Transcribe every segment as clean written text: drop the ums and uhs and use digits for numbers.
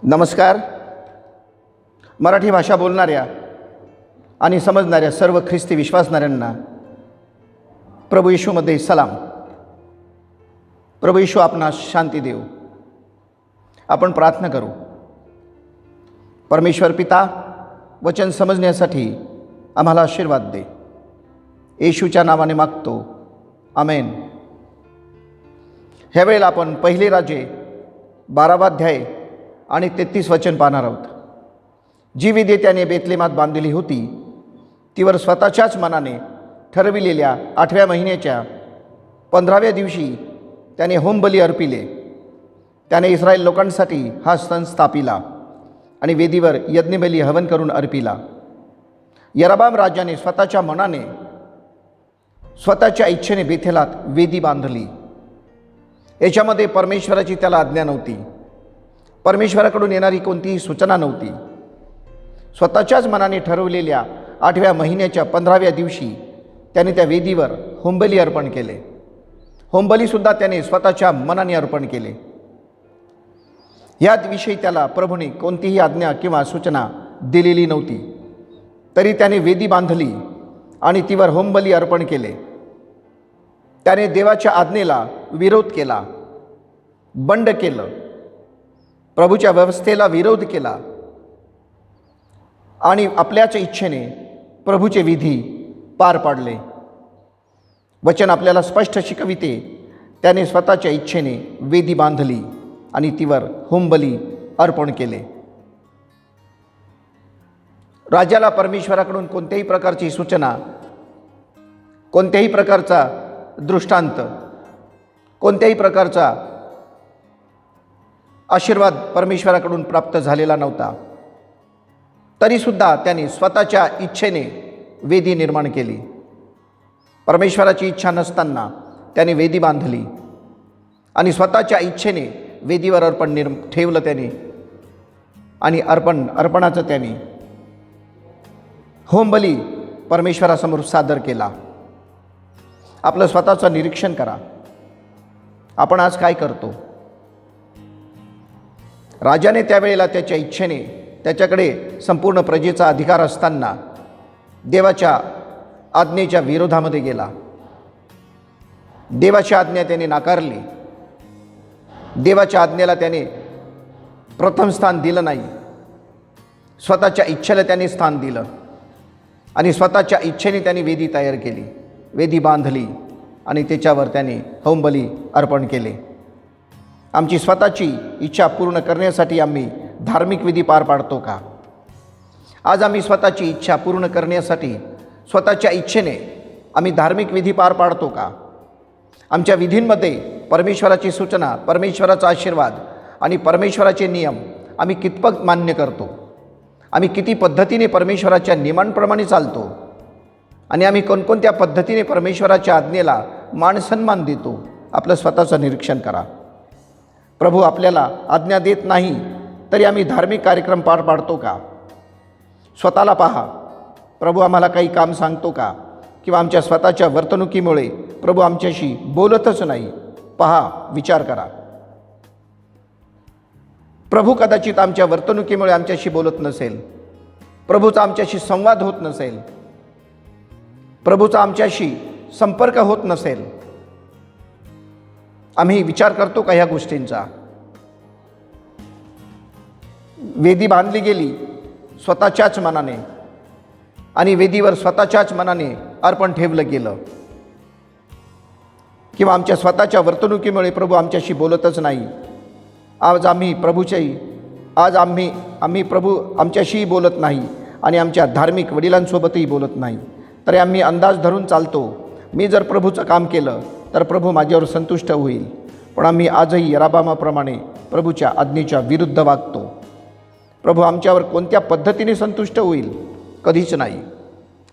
नमस्कार. मराठी भाषा बोलणाऱ्या आणि समजणाऱ्या सर्व ख्रिस्ती विश्वासणाऱ्यांना प्रभू येशूमध्ये सलाम. प्रभू येशू आपणास शांती देव. आपण प्रार्थना करू. परमेश्वर पिता, वचन समजण्यासाठी आम्हाला आशीर्वाद दे. येशूच्या नावाने मागतो, आमेन. ह्यावेळेला आपण पहिले राजे 12वा अध्याय आणि 33 वचन पाहणार आहोत. जी विधी त्याने बेतलेमात बांधली होती तीवर स्वतःच्याच मनाने ठरविलेल्या 8व्या महिन्याच्या 15व्या दिवशी त्याने होमबली अर्पिले. त्याने इस्रायल लोकांसाठी हा सण स्थापिला आणि वेदीवर यज्ञबली हवन करून अर्पिला. यरबाम राजाने स्वतःच्या मनाने स्वतःच्या इच्छेने बेथेलात वेदी बांधली. याच्यामध्ये परमेश्वराची त्याला आज्ञा नव्हती. परमेश्वराकडून येणारी कोणतीही सूचना नव्हती. स्वतःच्याच मनाने ठरवलेल्या 8व्या महिन्याच्या 15व्या दिवशी त्याने त्या वेदीवर होमबली अर्पण केले. होमबलीसुद्धा त्याने स्वतःच्या मनाने अर्पण केले. याविषयी त्याला प्रभूने कोणतीही आज्ञा किंवा सूचना दिलेली नव्हती. तरी त्याने वेदी बांधली आणि तीवर होमबली अर्पण केले. त्याने देवाच्या आज्ञेला विरोध केला, बंड केलं, प्रभूच्या व्यवस्थेला विरोध केला आणि आपल्याच इच्छेने प्रभूचे विधी पार पाडले. वचन आपल्याला स्पष्ट शिकविते, त्याने स्वतःच्या इच्छेने वेदी बांधली आणि तीवर होमबली अर्पण केले. राजाला परमेश्वराकडून कोणत्याही प्रकारची सूचना, कोणत्याही प्रकारचा दृष्टांत, कोणत्याही प्रकारचा आशीर्वाद परमेश्वराकडून प्राप्त झालेला नव्हता. तरीसुद्धा त्याने स्वतःच्या इच्छेने वेदी निर्माण केली. परमेश्वराची इच्छा नसताना त्याने वेदी बांधली आणि स्वतःच्या इच्छेने वेदीवर अर्पण ठेवलं त्याने आणि अर्पणाचं त्याने होमबली परमेश्वरासमोर सादर केला. आपलं स्वतःचं निरीक्षण करा. आपण आज काय करतो? राजाने त्यावेळेला त्याच्या इच्छेने, त्याच्याकडे संपूर्ण प्रजेचा अधिकार असताना देवाच्या आज्ञेच्या विरोधामध्ये गेला. देवाची आज्ञा त्याने नाकारली. देवाच्या आज्ञेला त्याने प्रथम स्थान दिलं नाही. स्वतःच्या इच्छेला त्याने स्थान दिलं आणि स्वतःच्या इच्छेने त्याने वेदी तयार केली, वेदी बांधली आणि त्याच्यावर त्याने होमबली अर्पण केले. आमची स्वतःची इच्छा पूर्ण करण्यासाठी आम्ही धार्मिक विधी पार पाडतो का? आज आम्ही स्वतःची इच्छा पूर्ण करण्यासाठी स्वतःच्या इच्छेने आम्ही धार्मिक विधी पार पाडतो का? आमच्या विधींमध्ये परमेश्वराची सूचना, परमेश्वराचा आशीर्वाद आणि परमेश्वराचे नियम आम्ही कितपत मान्य करतो? आम्ही किती पद्धतीने परमेश्वराच्या नियमांप्रमाणे चालतो आणि आम्ही कोणकोणत्या पद्धतीने परमेश्वराच्या आज्ञेला मानसन्मान देतो? आपलं स्वतःचं निरीक्षण करा. प्रभू आपल्याला आज्ञा देत नाही तरी आम्ही धार्मिक कार्यक्रम पार पाडतो का? स्वतःला पहा. प्रभू आम्हाला काही काम सांगतो का? किंवा आमच्या स्वतःच्या वर्तणुकीमुळे प्रभू आमच्याशी बोलतच नाही? पहा, विचार करा. प्रभू कदाचित आमच्या वर्तणुकीमुळे आमच्याशी बोलत नसेल, प्रभूचा आमच्याशी संवाद होत नसेल, प्रभूचा आमच्याशी संपर्क होत नसेल. आम्ही विचार करतो का ह्या गोष्टींचा? वेदी बांधली गेली स्वतःच्याच मनाने आणि वेदीवर स्वतःच्याच मनाने अर्पण ठेवलं गेलं. किंवा आमच्या स्वतःच्या वर्तणुकीमुळे प्रभू आमच्याशी बोलतच नाही. आज आम्ही प्रभू आमच्याशीही बोलत नाही आणि आमच्या धार्मिक वडिलांसोबतही बोलत नाही. तरी आम्ही अंदाज धरून चालतो, मी जर प्रभूचं काम केलं तर प्रभू माझ्यावर संतुष्ट होईल. पण आम्ही आजही यराबामाप्रमाणे प्रभूच्या आज्ञेच्या विरुद्ध वागतो. प्रभू आमच्यावर कोणत्या पद्धतीने संतुष्ट होईल? कधीच नाही.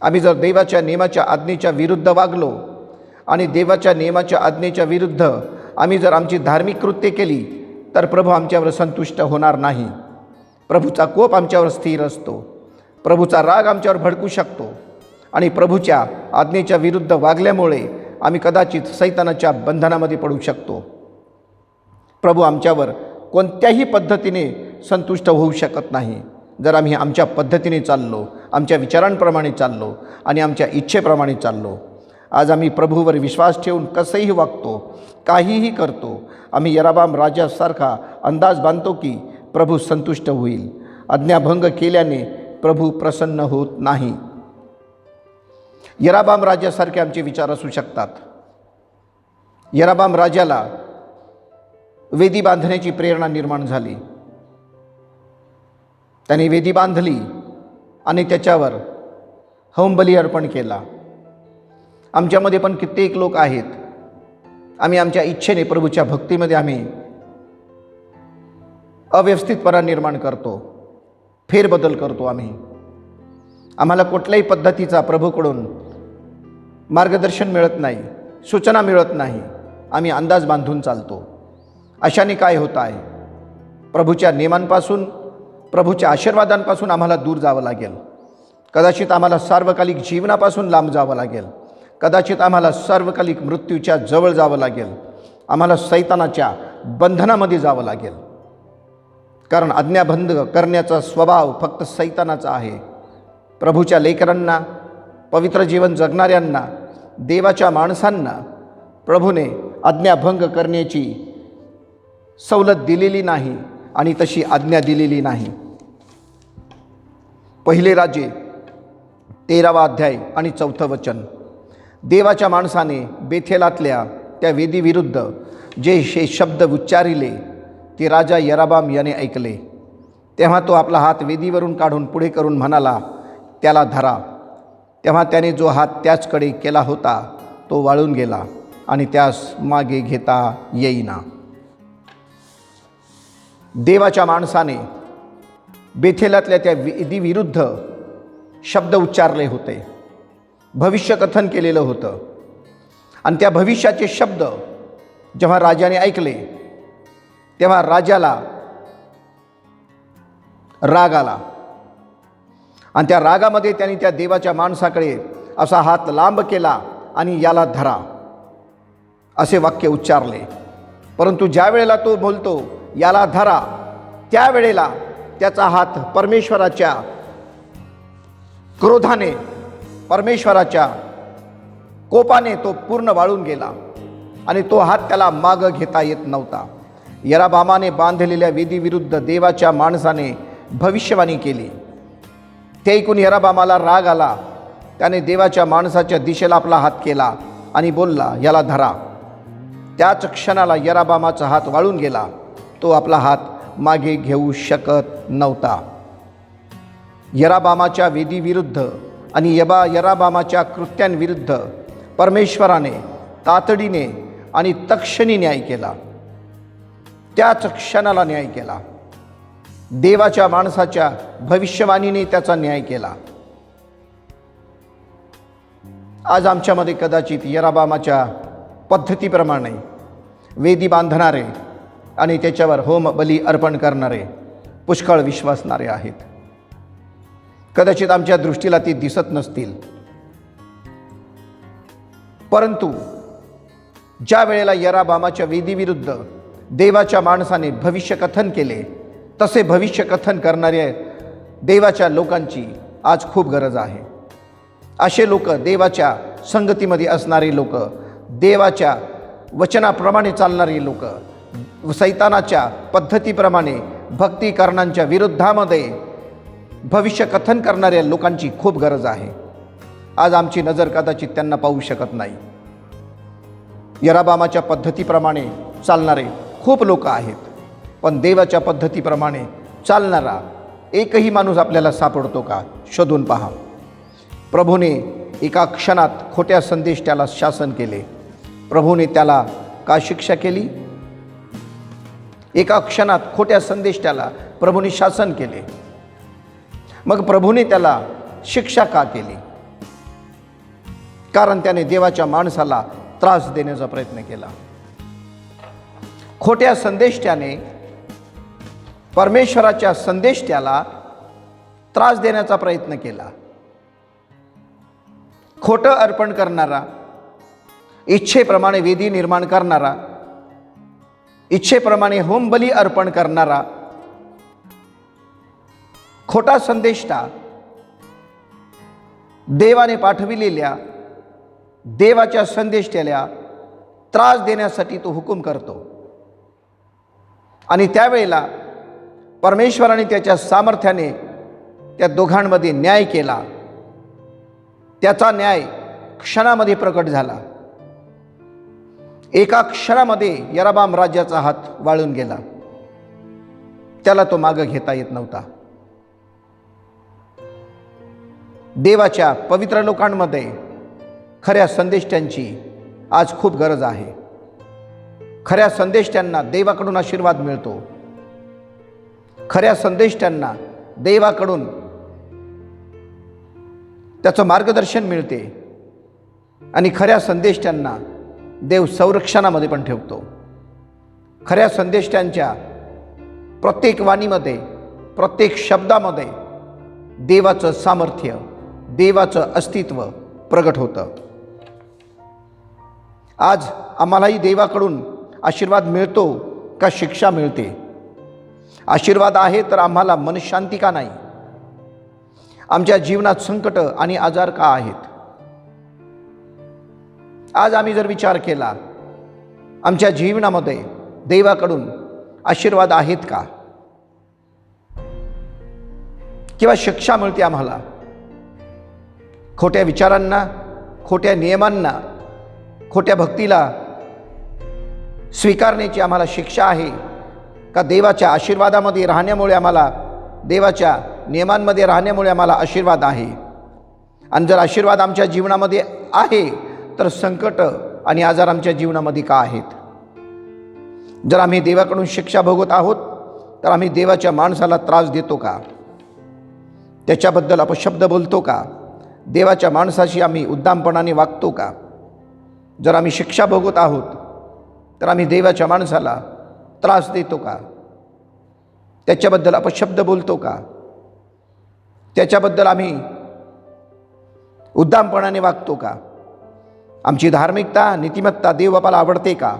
आम्ही जर देवाच्या नियमाच्या आज्ञेच्या विरुद्ध वागलो आणि देवाच्या नियमाच्या आज्ञेच्या विरुद्ध आम्ही जर आमची धार्मिक कृत्ये केली तर प्रभू आमच्यावर संतुष्ट होणार नाही. प्रभूचा कोप आमच्यावर स्थिर असतो. प्रभूचा राग आमच्यावर भडकू शकतो आणि प्रभूच्या आज्ञेच्या विरुद्ध वागल्यामुळे आम्ही कदाचित सैतानाच्या बंधनामध्ये पडू शकतो. प्रभू आमच्यावर कोणत्याही पद्धतीने संतुष्ट होऊ शकत नाही. जर आम्ही आमच्या पद्धतीने चाललो, आमच्या विचारांप्रमाणे चाललो आणि आमच्या इच्छेप्रमाणे चाललो. आज आम्ही प्रभूवर विश्वास ठेवून कसंही वागतो, काहीही करतो. आम्ही यराबाम राजासारखा अंदाज बांधतो की प्रभू संतुष्ट होईल. आज्ञाभंग केल्याने प्रभू प्रसन्न होत नाही. यराबाम राजासारखे आमचे विचार असू शकतात. यराबाम राजाला वेदी बांधण्याची प्रेरणा निर्माण झाली. त्याने वेदी बांधली आणि त्याच्यावर होमबली अर्पण केला. आमच्यामध्ये पण कित्येक लोक आहेत, आम्ही आमच्या इच्छेने प्रभूच्या भक्तीमध्ये आम्ही अव्यवस्थितपणा निर्माण करतो, फेरबदल करतो. आम्हाला कुठल्याही पद्धतीचा प्रभूकडून मार्गदर्शन मिळत नाही, सूचना मिळत नाही. आम्ही अंदाज बांधून चालतो. अशाने काय होत आहे? प्रभूच्या नियमांपासून, प्रभूच्या आशीर्वादांपासून आम्हाला दूर जावं लागेल. कदाचित आम्हाला सार्वकालिक जीवनापासून लांब जावं लागेल. कदाचित आम्हाला सार्वकालिक मृत्यूच्या जवळ जावं लागेल. आम्हाला सैतानाच्या बंधनामध्ये जावं लागेल. कारण आज्ञाभंग करण्याचा स्वभाव फक्त सैतानाचा आहे. प्रभूच्या लेकरांना, पवित्र जीवन जगणाऱ्यांना, देवाच्या माणसांना प्रभूने आज्ञाभंग करण्याची सवलत दिलेली नाही आणि तशी आज्ञा दिलेली नाही. पहिले राजे 13वा अध्याय आणि 4थं वचन. देवाच्या माणसाने बेथेलातल्या त्या वेदीविरुद्ध जे शब्द उच्चारिले ते राजा यराबाम याने ऐकले. तेव्हा तो आपला हात वेदीवरून काढून पुढे करून म्हणाला, त्याला धरा. तेव्हा त्याने जो हात त्याचकडे केला होता तो वाळून गेला आणि त्यास मागे घेता येईना. देवाच्या माणसाने बेथेलातल्या त्या वेदीविरुद्ध शब्द उच्चारले होते, भविष्यकथन केलेलं होतं. आणि त्या भविष्याचे शब्द जेव्हा राजाने ऐकले तेव्हा राजाला राग आला आणि त्या रागामध्ये त्यांनी त्या देवाच्या माणसाकडे असा हात लांब केला आणि याला धरा असे वाक्य उच्चारले. परंतु ज्या वेळेला तो बोलतो याला धरा, त्यावेळेला त्याचा हात परमेश्वराच्या क्रोधाने, परमेश्वराच्या कोपाने तो पूर्ण वाळून गेला आणि तो हात त्याला मागं घेता येत नव्हता. यराबामाने बांधलेल्या वेदीविरुद्ध देवाच्या माणसाने भविष्यवाणी केली. ते ऐकून यराबामाला राग आला. त्याने देवाच्या माणसाच्या दिशेला आपला हात केला आणि बोलला, याला धरा. त्याच क्षणाला यराबामाचा हात वाळून गेला. तो आपला हात मागे घेऊ शकत नव्हता. यराबामाच्या वेदीविरुद्ध आणि यराबामाच्या कृत्यांविरुद्ध परमेश्वराने तातडीने आणि तत्क्षणी न्याय केला. त्याच क्षणाला न्याय केला. देवाच्या माणसाच्या भविष्यवाणीने त्याचा न्याय केला. आज आमच्यामध्ये कदाचित यराबामाच्या पद्धतीप्रमाणे वेदी बांधणारे आणि त्याच्यावर होम बली अर्पण करणारे पुष्कळ विश्वासणारे आहेत. कदाचित आमच्या दृष्टीला ते दिसत नसतील, परंतु ज्या वेळेला यराबामाच्या वेदीविरुद्ध देवाच्या माणसाने भविष्यकथन केले, तसे भविष्यकथन करणाऱ्या देवाच्या लोकांची आज खूप गरज आहे. असे लोक, देवाच्या संगतीमध्ये असणारे लोक, देवाच्या वचनाप्रमाणे चालणारे लोक, सैतानाच्या पद्धतीप्रमाणे भक्तिकरणांच्या विरुद्धामध्ये भविष्यकथन करणाऱ्या लोकांची खूप गरज आहे. आज आमची नजर कदाचित त्यांना पाहू शकत नाही. यराबामाच्या पद्धतीप्रमाणे चालणारे खूप लोक आहेत, पण देवाच्या पद्धतीप्रमाणे चालणारा एकही माणूस आपल्याला सापडतो का? शोधून पहा. प्रभूने एका क्षणात खोट्या संदेश त्याला शासन केले. प्रभूने त्याला का शिक्षा केली? एका क्षणात खोट्या संदेश त्याला प्रभूने शासन केले. मग प्रभूने त्याला शिक्षा का केली? कारण त्याने देवाच्या माणसाला त्रास देण्याचा प्रयत्न केला. खोट्या संदेष्ट्याने, परमेश्वराच्या संदेष्ट्याला त्रास देण्याचा प्रयत्न केला. खोटं अर्पण करणारा, इच्छेप्रमाणे वेदी निर्माण करणारा, इच्छेप्रमाणे होमबली अर्पण करणारा खोटा संदेष्टा देवाने पाठविलेल्या देवाच्या संदेष्ट्याला त्रास देण्यासाठी तो हुकूम करतो. आणि त्यावेळेला परमेश्वराने त्याच्या सामर्थ्याने त्या दोघांमध्ये न्याय केला. त्याचा न्याय क्षणामध्ये प्रकट झाला. एका क्षणामध्ये यरोबाम राज्याचा हात वाळून गेला. त्याला तो मागं घेता येत नव्हता. देवाच्या पवित्र लोकांमध्ये खऱ्या संदेष्ट्यांची आज खूप गरज आहे. खऱ्या संदेष्ट्यांना देवाकडून आशीर्वाद मिळतो. खऱ्या संदेष्ट्यांना देवाकडून त्याचं मार्गदर्शन मिळते. आणि खऱ्या संदेष्ट्यांना देव संरक्षणामध्ये पण ठेवतो. खऱ्या संदेष्ट्यांच्या प्रत्येक वाणीमध्ये, प्रत्येक शब्दामध्ये देवाचं सामर्थ्य, देवाचं अस्तित्व प्रगट होतं. आज आम्हालाही देवाकडून आशीर्वाद मिळतो का शिक्षा मिळते? आशीर्वाद आहे तर आम्हाला मनशांती का नाही? आमच्या जीवनात संकट आणि आजार का आहेत? आज आम्ही जर विचार केला, आमच्या जीवनामध्ये देवाकडून आशीर्वाद आहेत का किंवा शिक्षा मिळते आम्हाला? खोट्या विचारांना, खोट्या नियमांना, खोट्या भक्तीला स्वीकारण्याची आम्हाला शिक्षा आहे का देवाच्या आशीर्वादामध्ये राहण्यामुळे आम्हाला, देवाच्या नियमांमध्ये राहण्यामुळे आम्हाला आशीर्वाद आहे? आणि जर आशीर्वाद आमच्या जीवनामध्ये आहे तर संकट आणि आजार आमच्या जीवनामध्ये का आहेत? जर आम्ही देवाकडून शिक्षा भोगत आहोत तर आम्ही देवाच्या माणसाला त्रास देतो का? त्याच्याबद्दल अपशब्द बोलतो का? देवाच्या माणसाशी आम्ही उद्दामपणाने वागतो का? जर आम्ही शिक्षा भोगत आहोत तर आम्ही देवाच्या माणसाला त्रास देतो का? त्याच्याबद्दल अपशब्द बोलतो का? त्याच्याबद्दल आम्ही उद्दामपणाने वागतो का? आमची धार्मिकता, नीतिमत्ता देवबापाला आवडते का?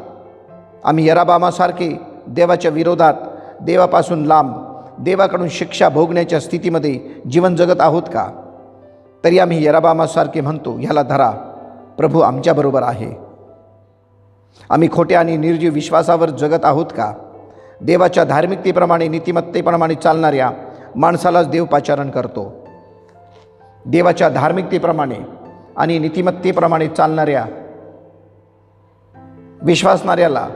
आम्ही यरोबामासारखे देवाच्या विरोधात, देवापासून लांब, देवाकडून शिक्षा भोगण्याच्या स्थितीमध्ये जीवन जगत आहोत का? तरी आम्ही यरोबामासारखे म्हणतो, ह्याला धरा, प्रभू आमच्याबरोबर आहे. आम्ही खोट्या आणि निर्जीव विश्वासावर जगत आहोत का? देवाच्या धार्मिकतेप्रमाणे, नीतिमत्तेप्रमाणे चालणाऱ्या माणसालाच देव पाचारण करतो. देवाच्या धार्मिकतेप्रमाणे आणि नीतिमत्तेप्रमाणे चालणाऱ्या विश्वासणाऱ्याला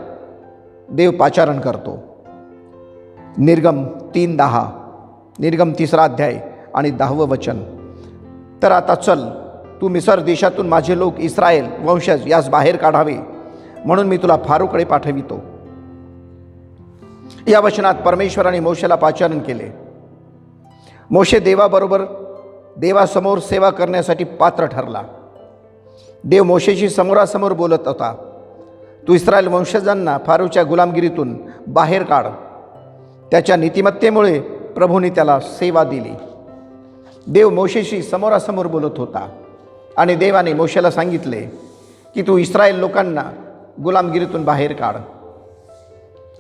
देव पाचारण करतो. निर्गम 3:10, निर्गम 3 अध्याय आणि 10वं वचन. तर आता चल, तू मिसर देशातून माझे लोक इस्राയേल वंशज यास बाहेर काढावे, म्हणून मी तुला फारोकडे पाठवितो. या वचनात परमेश्वराने मोशेला पाचारण केले. मोशे देवाबरोबर, देवासमोर सेवा करण्यासाठी पात्र ठरला. देव मोशेशी समोरासमोर बोलत होता. तू इस्रायल वंशजांना फारोच्या गुलामगिरीतून बाहेर काढ. त्याच्या नीतिमत्तेमुळे प्रभूने त्याला सेवा दिली. देव मोशेशी समोरासमोर बोलत होता आणि देवाने मोशेला सांगितले की तू इस्रायल लोकांना गुलामगिरीतून बाहेर काढ.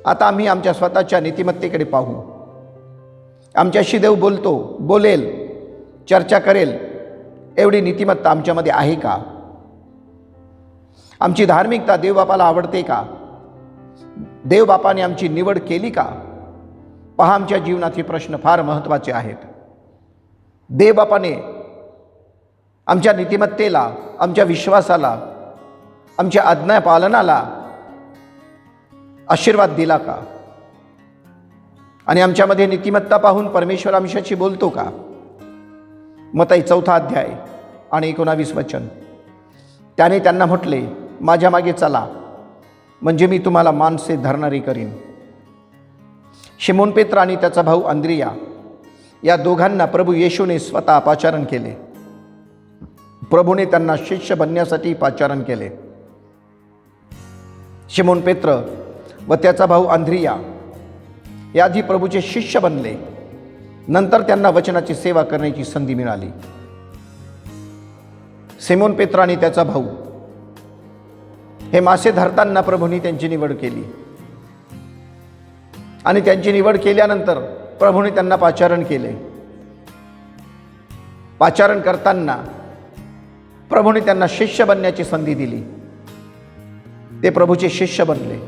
आता आम्ही आमच्या स्वतःच्या नीतिमत्तेकडे पाहू. आमच्याशी देव बोलेल, चर्चा करेल एवढी नीतिमत्ता आमच्यामध्ये आहे का? आमची धार्मिकता देवबापाला आवडते का? देवबापाने आमची निवड केली का? पहा, आमच्या जीवनात हे प्रश्न फार महत्त्वाचे आहेत. देवबापाने आमच्या नीतिमत्तेला, आमच्या विश्वासाला, आमच्या आज्ञापालनाला आशीर्वाद दिला का? आणि आमच्यामध्ये नीतिमत्ता पाहून परमेश्वर आमच्याशी बोलतो का? मत्ती 4 अध्याय आणि 19 वचन. त्याने त्यांना म्हटले, माझ्या मागे चला, म्हणजे मी तुम्हाला माणसे धरणारी करीन. शिमोन पेत्र आणि त्याचा भाऊ अंद्रिया या दोघांना प्रभू येशूने स्वतः पाचारण केले. प्रभूने त्यांना शिष्य बनण्यासाठी पाचारण केले. शिमोन पेत्र व त्याचा भाऊ अंद्रिया याआधी प्रभूचे शिष्य बनले. नंतर त्यांना वचनाची सेवा करण्याची संधी मिळाली. शिमोन पेत्र आणि त्याचा भाऊ हे मासे धरताना प्रभूने त्यांची निवड केली आणि त्यांची निवड केल्यानंतर प्रभूने त्यांना पाचारण केले. पाचारण करताना प्रभूने त्यांना शिष्य बनण्याची संधी दिली. ते प्रभूचे शिष्य बनले.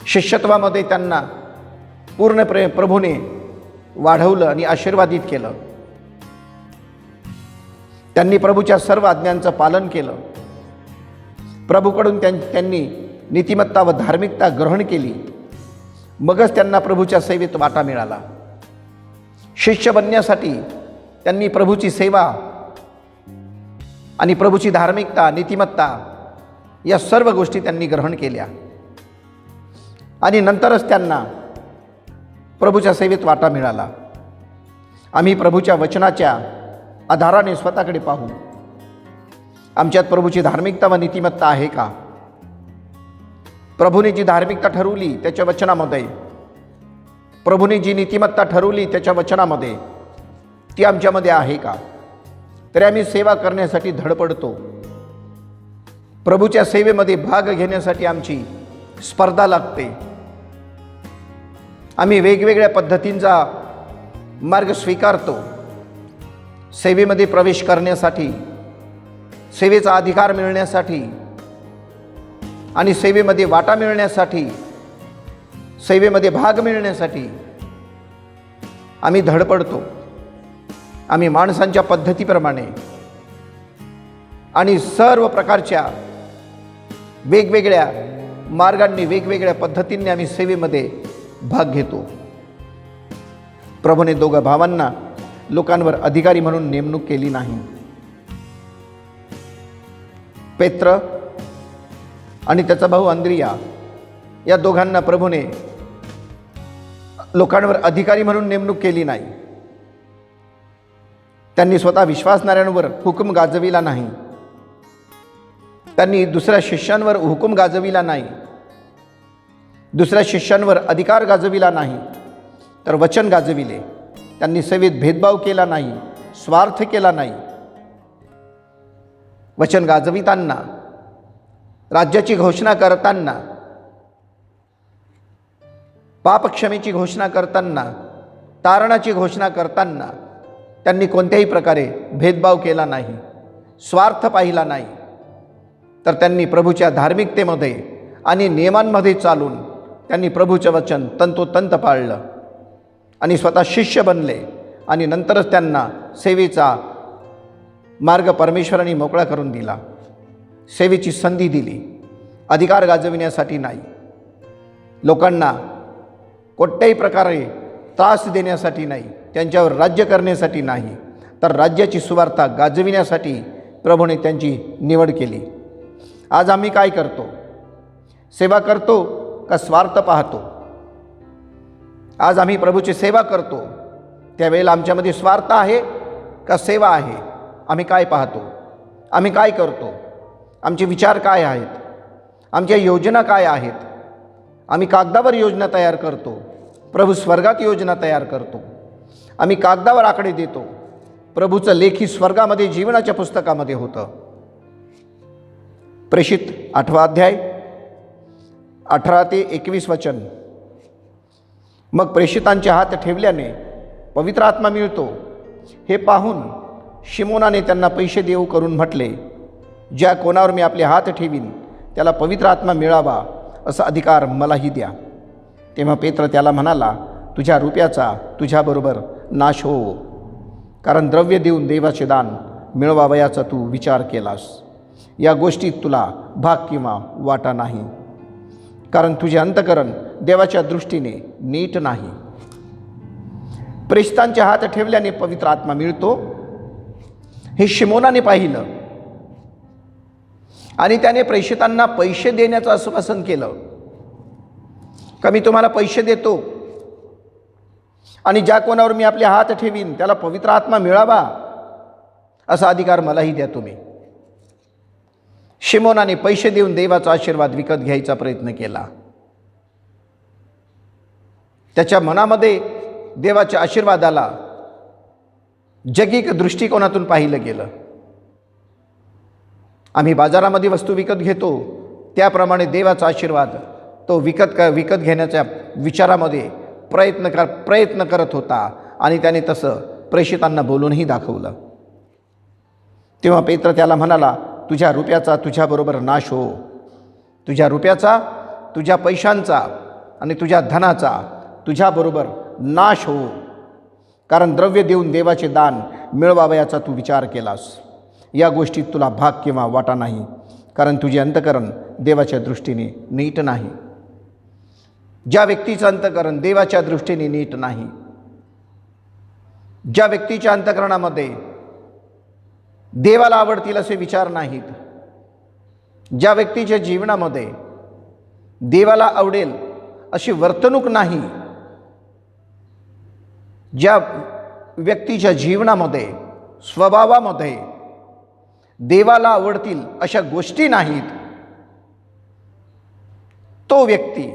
शिष्यत्वामध्ये त्यांना पूर्ण प्रभूने वाढवलं आणि आशीर्वादित केलं. त्यांनी प्रभूच्या सर्व आज्ञांचं पालन केलं. प्रभूकडून त्यांनी नीतिमत्ता व धार्मिकता ग्रहण केली. मगच त्यांना प्रभूच्या सेवेत वाटा मिळाला. शिष्य बनण्यासाठी त्यांनी प्रभूची सेवा आणि प्रभूची धार्मिकता, नीतिमत्ता या सर्व गोष्टी त्यांनी ग्रहण केल्या आणि नंतरच त्यांना प्रभूच्या सेवेत वाटा मिळाला. आम्ही प्रभूच्या वचनाच्या आधाराने स्वतःकडे पाहू. आमच्यात प्रभूची धार्मिकता व नीतिमत्ता आहे का? प्रभूने जी धार्मिकता ठरवली त्याच्या वचनामध्ये, प्रभूने जी नीतिमत्ता ठरवली त्याच्या वचनामध्ये, ती आमच्यामध्ये आहे का? तरी आम्ही सेवा करण्यासाठी धडपडतो. प्रभूच्या सेवेमध्ये भाग घेण्यासाठी आमची स्पर्धा लागते. आम्ही वेगवेगळ्या पद्धतींचा मार्ग स्वीकारतो. सेवेमध्ये प्रवेश करण्यासाठी, सेवेचा अधिकार मिळण्यासाठी आणि सेवेमध्ये वाटा मिळण्यासाठी, सेवेमध्ये भाग मिळण्यासाठी आम्ही धडपडतो. आम्ही माणसांच्या पद्धतीप्रमाणे आणि सर्व प्रकारच्या वेगवेगळ्या मार्गांनी, वेगवेगळ्या पद्धतींनी आम्ही सेवेमध्ये भाग घेतो. प्रभूने दोघा भावांना लोकांवर अधिकारी म्हणून नेमणूक केली नाही. पेत्र आणि त्याचा भाऊ अंद्रिया या दोघांना प्रभूने लोकांवर अधिकारी म्हणून नेमणूक केली नाही. त्यांनी स्वतः विश्वासणाऱ्यांवर हुकूम गाजविला नाही. त्यांनी दुसऱ्या शिष्यांवर हुकूम गाजविला नाही. दुसऱ्या शिष्यांवर अधिकार गाजविला नाही, तर वचन गाजविले. त्यांनी सेवेत भेदभाव केला नाही, स्वार्थ केला नाही. वचन गाजविताना, राज्याची घोषणा करताना, पापक्षमेची घोषणा करताना, तारणाची घोषणा करताना त्यांनी कोणत्याही प्रकारे भेदभाव केला नाही, स्वार्थ पाहिला नाही. तर त्यांनी प्रभूच्या धार्मिकतेमध्ये आणि नियमांमध्ये चालून त्यांनी प्रभूचं वचन तंतोतंत पाळलं आणि स्वतः शिष्य बनले आणि नंतरच त्यांना सेवेचा मार्ग परमेश्वराने मोकळा करून दिला. सेवेची संधी दिली, अधिकार गाजविण्यासाठी नाही, लोकांना कोणत्याही प्रकारे त्रास देण्यासाठी नाही, त्यांच्यावर राज्य करण्यासाठी नाही, तर राज्याची सुवार्ता गाजविण्यासाठी प्रभूने त्यांची निवड केली. आज आम्ही काय करतो? सेवा करतो का स्वार्थ पाहतो? आज आम्ही प्रभूची सेवा करतो त्यावेळेला आमच्यामध्ये स्वार्थ आहे का सेवा आहे? आम्ही काय पाहतो? आम्ही काय करतो? आमचे विचार काय आहेत? आमच्या योजना काय आहेत? आम्ही कागदावर योजना तयार करतो, प्रभू स्वर्गात योजना तयार करतो. आम्ही कागदावर आकडे देतो, प्रभूचं लेखी स्वर्गामध्ये जीवनाच्या पुस्तकामध्ये होतं. प्रेषित 8वा अध्याय 18 ते 21 वचन. मग प्रेषितांचे हात ठेवल्याने पवित्र आत्मा मिळतो हे पाहून शिमोनाने त्यांना पैसे देऊ करून म्हटले, ज्या कोणावर मी आपले हात ठेवीन त्याला पवित्र आत्मा मिळावा असा अधिकार मलाही द्या. तेव्हा पेत्र त्याला म्हणाला, तुझ्या रुपयाचा तुझ्याबरोबर नाश हो, कारण द्रव्य देऊन देवाचे दान मिळवावयाचा तू विचार केलास. या गोष्टीत तुला भाग किंवा वाटा नाही, कारण तुझे अंतकरण देवाच्या दृष्टीने नीट नाही. प्रेषितांचे हात ठेवल्याने पवित्र आत्मा मिळतो हे शिमोनाने पाहिलं आणि त्याने प्रेषितांना पैसे देण्याचं आश्वासन केलं. का मी तुम्हाला पैसे देतो आणि ज्या कोणावर मी आपले हात ठेवीन त्याला पवित्र आत्मा मिळावा असा अधिकार मलाही द्या तुम्ही. शिमोनाने पैसे देऊन देवाचा आशीर्वाद विकत घ्यायचा प्रयत्न केला. त्याच्या मनामध्ये देवाच्या आशीर्वादाला जगिक दृष्टिकोनातून पाहिलं गेलं. आम्ही बाजारामध्ये वस्तू विकत घेतो त्याप्रमाणे देवाचा आशीर्वाद तो विकत घेण्याच्या विचारामध्ये प्रयत्न करत होता आणि त्याने तसं प्रेषितांना बोलूनही दाखवलं. तेव्हा पेत्र त्याला म्हणाला, तुझ्या रुपयाचा तुझ्याबरोबर नाश हो. तुझ्या रुपयाचा, तुझ्या पैशांचा आणि तुझ्या धनाचा तुझ्याबरोबर नाश हो. कारण द्रव्य देऊन देवाचे दान मिळवावयाचा तू विचार केलास. या गोष्टीत तुला भाग किंवा वाटा नाही, कारण तुझे अंतःकरण देवाच्या दृष्टीने नीट नाही. ज्या व्यक्तीचं अंतःकरण देवाच्या दृष्टीने नीट नाही, ज्या व्यक्तीच्या अंतःकरणामध्ये देवाला आवडतील असे विचार नाहीत, ज्या व्यक्तीच्या जीवनामध्ये देवाला आवडेल अशी वर्तणूक नाही, ज्या व्यक्तीच्या जीवनामध्ये स्वभावामध्ये देवाला आवडतील अशा गोष्टी नाहीत, तो व्यक्ती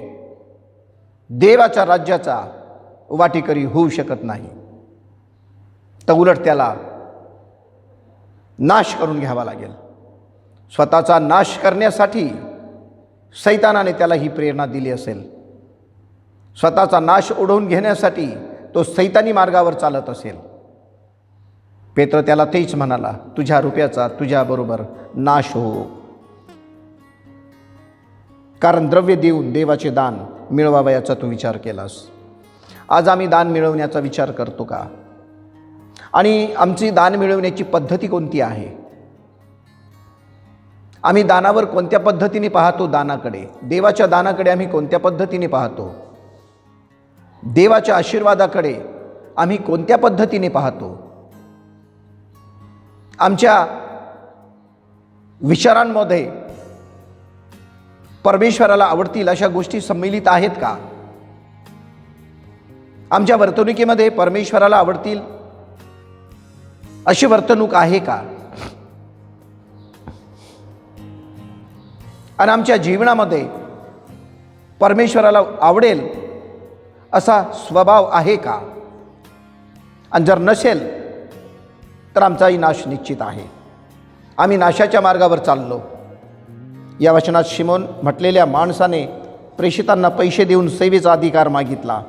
देवाच्या राज्याचा वाटेकरी होऊ शकत नाही. तर उलट त्याला नाश करून घ्यावा लागेल. स्वतःचा नाश करण्यासाठी सैतानाने त्याला ही प्रेरणा दिली असेल. स्वतःचा नाश ओढवून घेण्यासाठी तो सैतानी मार्गावर चालत असेल. पेत्र त्याला तेच म्हणाला, तुझ्या रुपयाचा तुझ्याबरोबर नाश हो. कारण द्रव्य देऊन देवाचे दान मिळवावयाचा तू विचार केलास. आज आम्ही दान मिळवण्याचा विचार करतो का? आणि आमची दान मिळवण्याची पद्धती कोणती आहे? आम्ही दानावर कोणत्या पद्धतीने पाहतो? दानाकडे, देवाच्या दानाकडे आम्ही कोणत्या पद्धतीने पाहतो? देवाच्या आशीर्वादाकडे आम्ही कोणत्या पद्धतीने पाहतो? आमच्या विचारांमध्ये परमेश्वराला आवडतील अशा गोष्टी सम्मिलित आहेत का? आमच्या वर्तणुकीमध्ये परमेश्वराला आवडतील अशी वर्तणूक आहे का? आणि आमच्या जीवनामध्ये परमेश्वराला आवडेल असा स्वभाव आहे का? आणि जर नसेल तर आमचाही नाश निश्चित आहे. आम्ही नाशाच्या मार्गावर चाललो. या वचनात शिमोन म्हटलेल्या माणसाने प्रेषितांना पैसे देऊन सेवेचा अधिकार मागितला.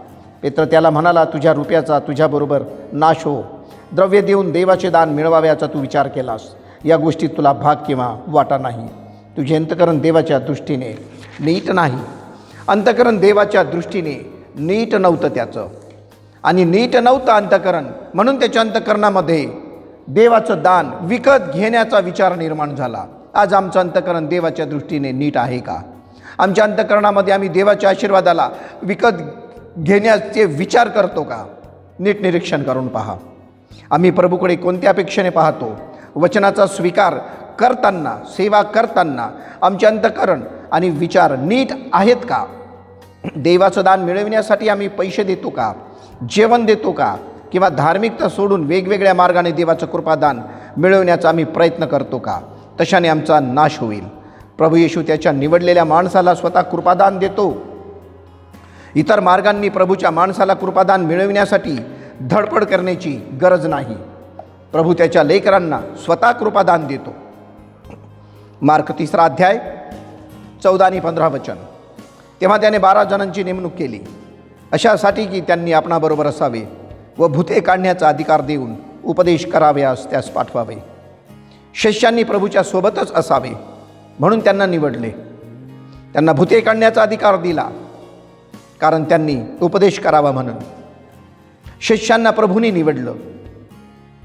पेत्र त्याला म्हणाला, तुझ्या रुपयाचा तुझ्याबरोबर नाश हो. द्रव्य देऊन देवाचे दान मिळवावयाचा तू विचार केलास. या गोष्टीत तुला भाग किंवा वाटा नाही. तुझे अंतःकरण देवाच्या दृष्टीने नीट नाही. अंतःकरण देवाच्या दृष्टीने नीट नव्हतं त्याचं, आणि नीट नव्हतं अंतःकरण, म्हणून त्याच्या अंतःकरणामध्ये देवाचं दान विकत घेण्याचा विचार निर्माण झाला. आज आमचं अंतःकरण देवाच्या दृष्टीने नीट आहे का? आमच्या अंतःकरणामध्ये आम्ही देवाच्या आशीर्वादाला विकत घेण्याचे विचार करतो का? नीट निरीक्षण करून पहा. आम्ही प्रभूकडे कोणत्या अपेक्षेने पाहतो? वचनाचा स्वीकार करताना, सेवा करताना आमचे अंतःकरण आणि विचार नीट आहेत का? देवाचं दान मिळविण्यासाठी आम्ही पैसे देतो का? जेवण देतो का? किंवा धार्मिकता सोडून वेगवेगळ्या मार्गाने देवाचं कृपादान मिळवण्याचा आम्ही प्रयत्न करतो का? तशाने आमचा नाश होईल. प्रभू येशू त्याच्या निवडलेल्या माणसाला स्वतः कृपादान देतो. इतर मार्गांनी प्रभूच्या माणसाला कृपादान मिळविण्यासाठी धडपड करण्याची गरज नाही. प्रभू त्याच्या लेकरांना स्वतः कृपादान देतो. मार्क 3 अध्याय 14 आणि 15 वचन. तेव्हा त्याने 12 जणांची नेमणूक केली, अशासाठी की त्यांनी आपणाबरोबर असावे व भूते काढण्याचा अधिकार देऊन उपदेश कराव्यास त्यास पाठवावे. शिष्यांनी प्रभूच्या सोबतच असावे म्हणून त्यांना निवडले. त्यांना भूते काढण्याचा अधिकार दिला कारण त्यांनी उपदेश करावा म्हणून. शिष्यांना प्रभूंनी निवडलं,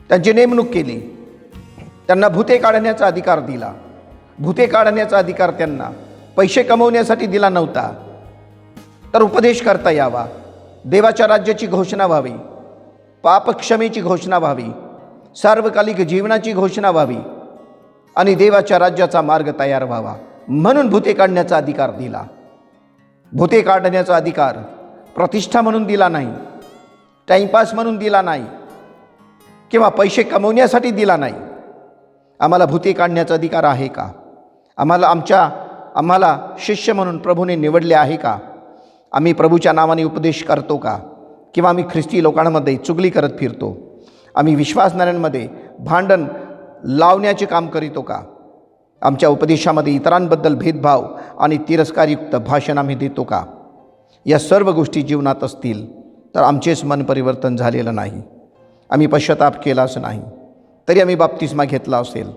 त्यांची नेमणूक केली, त्यांना भूते काढण्याचा अधिकार दिला. भूते काढण्याचा अधिकार त्यांना पैसे कमवण्यासाठी दिला नव्हता, तर उपदेश करता यावा, देवाच्या राज्याची घोषणा व्हावी, पापक्षमेची घोषणा व्हावी, सार्वकालिक जीवनाची घोषणा व्हावी आणि देवाच्या राज्याचा मार्ग तयार व्हावा म्हणून भूते काढण्याचा अधिकार दिला. भूते काढण्याचा अधिकार प्रतिष्ठा म्हणून दिला नाही, टाईमपास म्हणून दिला नाही, किंवा पैसे कमवण्यासाठी दिला नाही. आम्हाला भूते काढण्याचा अधिकार आहे का? आम्हाला शिष्य म्हणून प्रभूने निवडले आहे का? आम्ही प्रभूच्या नावाने उपदेश करतो का? किंवा आम्ही ख्रिस्ती लोकांमध्ये चुगली करत फिरतो? आम्ही विश्वासणाऱ्यांमध्ये भांडण लावण्याचे काम करीतो का? आमच्या उपदेशामध्ये इतरांबद्दल भेदभाव आणि तिरस्कारयुक्त भाषण आम्ही देतो का? या सर्व गोष्टी जीवनात असतील तर आमचेच मन परिवर्तन झालेलं नाही. आम्ही पश्चाताप केलाच नाही, तरी आम्ही बाप्तिस्मा घेतला असेल,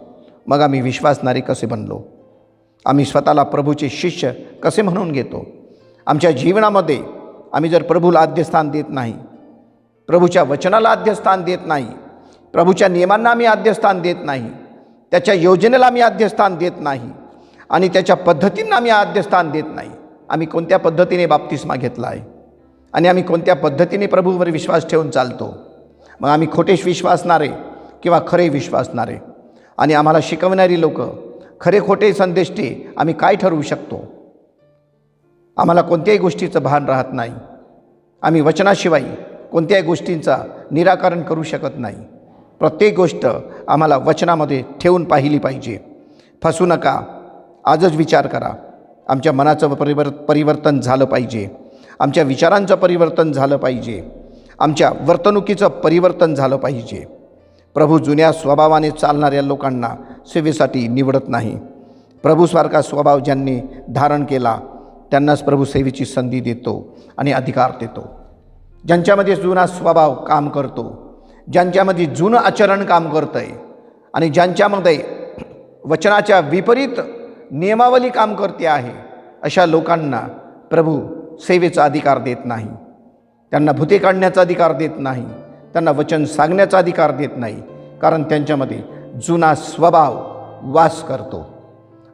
मग आम्ही विश्वासणारे कसे बनलो? आम्ही स्वतःला प्रभूचे शिष्य कसे म्हणून घेतो? आमच्या जीवनामध्ये आम्ही जर प्रभूला आद्यस्थान देत नाही, प्रभूच्या वचनाला आद्यस्थान देत नाही, प्रभूच्या नियमांना आम्ही आद्यस्थान देत नाही, त्याच्या योजनेला आम्ही आद्यस्थान देत नाही आणि त्याच्या पद्धतींना आम्ही आद्यस्थान देत नाही, आम्ही कोणत्या पद्धतीने बाप्तिस्मा घेतला आहे आणि आम्ही कोणत्या पद्धतीने प्रभूवर विश्वास ठेवून चालतो? मग आम्ही खोटे विश्वासणारे किंवा खरे विश्वासणारे? आणि आम्हाला शिकवणारी लोक खरे खोटे संदेष्टे आम्ही काय ठरवू शकतो? आम्हाला कोणत्याही गोष्टीचं भान राहत नाही. आम्ही वचनाशिवाय कोणत्याही गोष्टींचा निराकरण करू शकत नाही. प्रत्येक गोष्ट आम्हाला वचनामध्ये ठेवून पाहिली पाहिजे. फसू नका. आजच विचार करा. आमच्या मनाचं परिवर्तन झालं पाहिजे, आमच्या विचारांचं परिवर्तन झालं पाहिजे, आमच्या वर्तणुकीचं परिवर्तन झालं पाहिजे. प्रभू जुन्या स्वभावाने चालणाऱ्या लोकांना सेवेसाठी निवडत नाही. प्रभूसारखा स्वभाव ज्यांनी धारण केला त्यांनाच प्रभू सेवेची संधी देतो आणि अधिकार देतो. ज्यांच्यामध्ये जुना स्वभाव काम करतो, ज्यांच्यामध्ये जुनं आचरण काम करतं आहे आणि ज्यांच्यामध्ये वचनाच्या विपरीत नियमावली काम करते आहे, अशा लोकांना प्रभू सेवेचा अधिकार देत नाही. त्यांना भूते काढण्याचा अधिकार देत नाही, त्यांना वचन सांगण्याचा अधिकार देत नाही, कारण त्यांच्यामध्ये जुना स्वभाव वास करतो.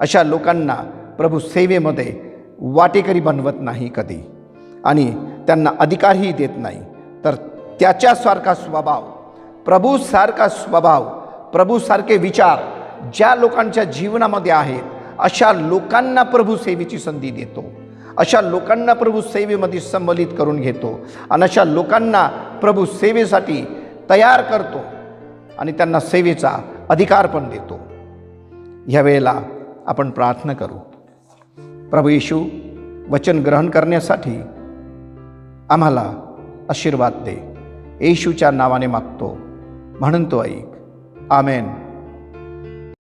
अशा लोकांना प्रभू सेवेमध्ये वाटेकरी बनवत नाही कधी आणि त्यांना अधिकारही देत नाही. तर त्याच्यासारखा स्वभाव, प्रभूसारखा स्वभाव, प्रभूसारखे विचार ज्या लोकांच्या जीवनामध्ये आहेत, अशा लोकांना प्रभू सेवेची संधी देतो. अशा लोकांना प्रभू सेवेमध्ये संबलित करून घेतो आणि अशा लोकांना प्रभू सेवेसाठी तयार करतो आणि त्यांना सेवेचा अधिकार पण देतो. ह्या वेळेला आपण प्रार्थना करू. प्रभू येशू, वचन ग्रहण करण्यासाठी आम्हाला आशीर्वाद दे. येशूच्या नावाने मागतो, म्हणून तो ऐक. आमेन.